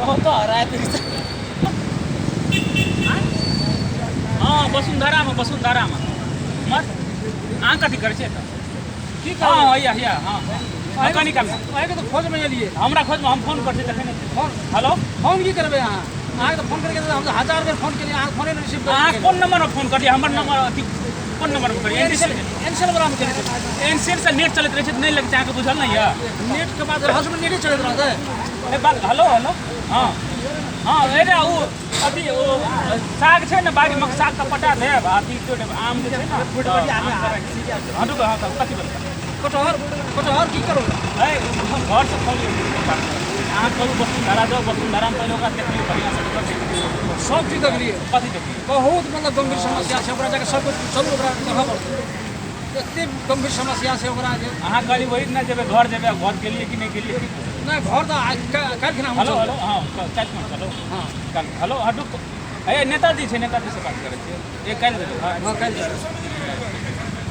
बहुत तो आ रहा है फिर से। हाँ वसुंधरा में मत अहाँ कथी करे छे की हाँ या हाँ कनी काम आए के तो खोज में लिए हमरा खोज में हम फोन करते तखन फोन हेलो फोन की करबे अहाँ अहाँ तो फोन करके हम 1000 बेर फोन केलिए अहाँ फोन रिसीव कर अहाँ कोन नंबर पर फोन करिए हमर नंबर अथी कोन नंबर पर करिए एनसेल वाला में केलिए एनसेल से नेट चलत रहे छै नहीं लगे अहाँ के बुझल नहीं है नेट के बाद हॉस्पिटल नेट चलत रहत है ए बात हेलो हाँ हाँ एरे वो अभी वो साग छै ना बागी में साग का पटा देब अथी आम के छै ना फूट बड़ी आगे हां रुक हां कथी बोल कटहर की करो है हम घर से खोलिए अहाँ करू वसुंधरा जाओ वसुंधरा में पहले ओकरा देखिए बढ़िया से सब चीज देख लिए कथी देखिए बहुत मतलब गंभीर समस्या छै ओकरा जाके सब कुछ चलू ओकरा कहब एते गंभीर समस्या छै ओकरा जे अहाँ कहली वही ना जेबे घर के लिए कि नहीं के लिए नहीं घर तो काल खना हेलो हाँ काल में चलो हाँ काल हेलो हटू ए नेताजी से बात करे छियै एक काल दे हाँ काल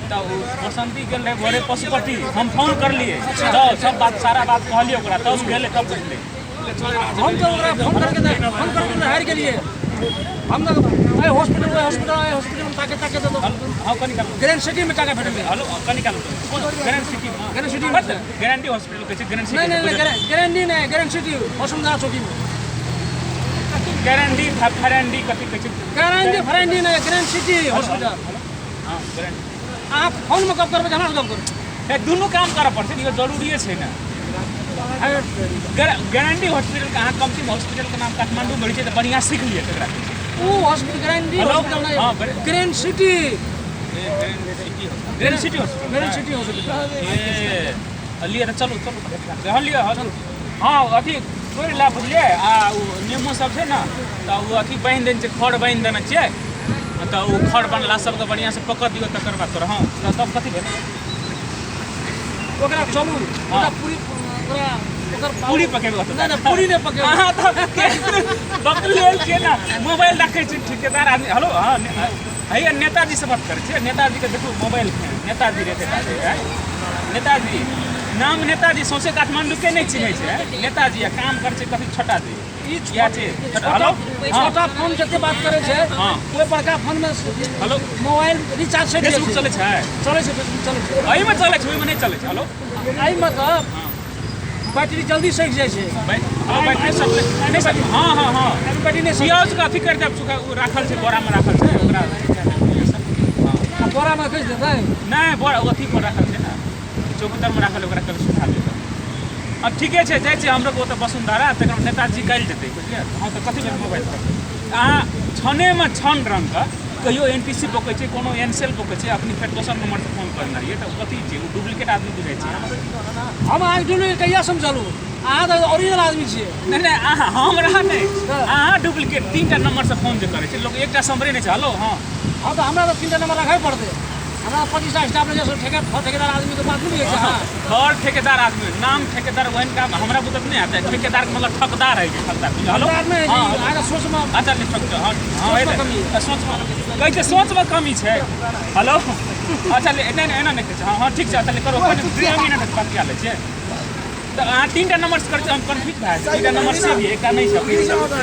तो बसंती गेल रहे भोरे पशुपति हम फोन कर लिए तो सब बात सारा बात कहलिए ओकरा तब गेले तब बुझले हम तो ओकरा फोन करके हार के लिए हम तो हॉस्पिटल में ताके दे दो हाँ कनी काल ग्रैंड सिटी में ताके भेटबे हेलो कनी काल ग्रैंड सिटी में गारंटी हॉस्पिटल के ग्रैंड सिटी नहीं गारंटी नहीं ग्रैंड सिटी वसुंधरा चौकी में गारंटी फरेंडी कथी कहै छै गारंटी नहीं ग्रैंड सिटी हॉस्पिटल हाँ गारंटी आप फोन में कब करबे हमरा से कब करू ए दुनू काम करऽ पड़तै ई जरूरी छै ना गारंटी हॉस्पिटल के अहाँ कमती हॉस्पिटल के नाम काठमांडू में छै तो बढ़िया सीख लिए तकरा वो हॉस्पिटल गारंटी हॉस्पिटल नहीं ग्रैंड सिटी हॉस्पिटल ए लिए चलो चलो लिए हाँ अथी तोड़ ला बुझलिए आ नेमो सब छै ना तो वो अथी बांध देने छै खड़ बांध देने छै तो वो खड़ बनला सबके बढ़िया से पकड़ दियो तकर बाद तोरा हाँ तब कथी भेल ओकरा चलू ओकरा पूरी ओकर पूरी पकेबे नहीं पूरी नहीं पकेबे अहाँ तो बकरी लेल के ना मोबाइल रखे छै ठेकेदार आदमी हेलो हाँ है नेताजी से बात करे छै नेताजी के देखो मोबाइल नेताजी रहते नेताजी नाम नेताजी सौंसे काठमांडू के नहीं चिन्है छै नेताजी काम करे छै कथी छोटा जी या छै हेलो छोटा फोन जते बात करे छै हाँ ओइ बड़का फोन में हेलो मोबाइल रिचार्ज से फेसबुक चले छै फेसबुक चले छै एहि में चले छै ओहि में नहीं चले छै हेलो आई मतलब बैटरी जल्दी सक जाय छै बैटरी सब नहीं हाँ हाँ हाँ बैटरी नहीं सियाज का अथी कर देब सुखा राखल छै बोरा में राखल छै ओकरा बोरा में कैसे देतै नहीं बोरा अथी पर राखल छै ना चौकीदार में राखल ओकरा कल सुखा देबै अब ठीके छै जाइ छै हमरो ओतऽ वसुंधरा तकर नेताजी काल्हि जेतै बुझलियै हाँ तो कथी भेल मोबाइल पर अहाँ छने में छन रंग का कहियो एनटीसी बकै छै कोनो एनसेल बकै छै अपनी फेर दोसर नंबर से फोन करना ये तो कथी छै वो डुप्लीकेट आदमी बुझै छै हम आज डुप्लीकेट कहिया समझलू अहाँ तो ओरिजिनल आदमी छियै नहीं अहाँ हमरा नहीं अहाँ डुप्लीकेट 3टा नंबर से फोन जे करै छै लोग एकटा समरे नहीं छै हेलो हाँ हाँ तो हमरा तो 3टा नंबर रखै पड़तै हमरा 25टा स्टाफ में जैसे ठेकेदार आदमी के बात नहीं है हर ठेकेदार आदमी नाम ठेकेदार वहन का हमरा बुझत नहीं आता है ठेकेदार का मतलब ठकदार है ठकदार हेलो हां सोच में अच्छा नहीं ठक हां सोच में कहै छै सोच में कमी छै हेलो अच्छा नहीं एना नहीं कहै छै हां ठीक छै अच्छा करो 2 मिनट बात कए लै छै तो अहाँ 3टा नंबर से करते हम कंफ्यूज भए जाइ 3टा नंबर से भी एकटा नहीं छै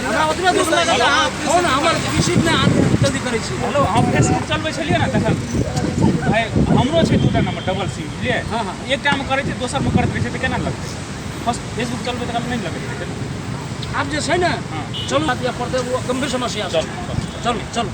हमरा ओतबे दुख लागल अहाँ फोन हमर रिसीव नहीं जल्दी करै छी हेलो हम फेसबुक चलबै छलिए ना तखन भाई हमरो छै 2टा नंबर डबल सी बुझलिए हाँ हाँ एकटा में करै छै दोसर में करैत रहै छै तऽ केना लगतै फर्स्ट फेसबुक चलबै तऽ नहीं लगै छै आप जे छै ना चलू बात या पड़ते वो गंभीर समस्या चलो चलो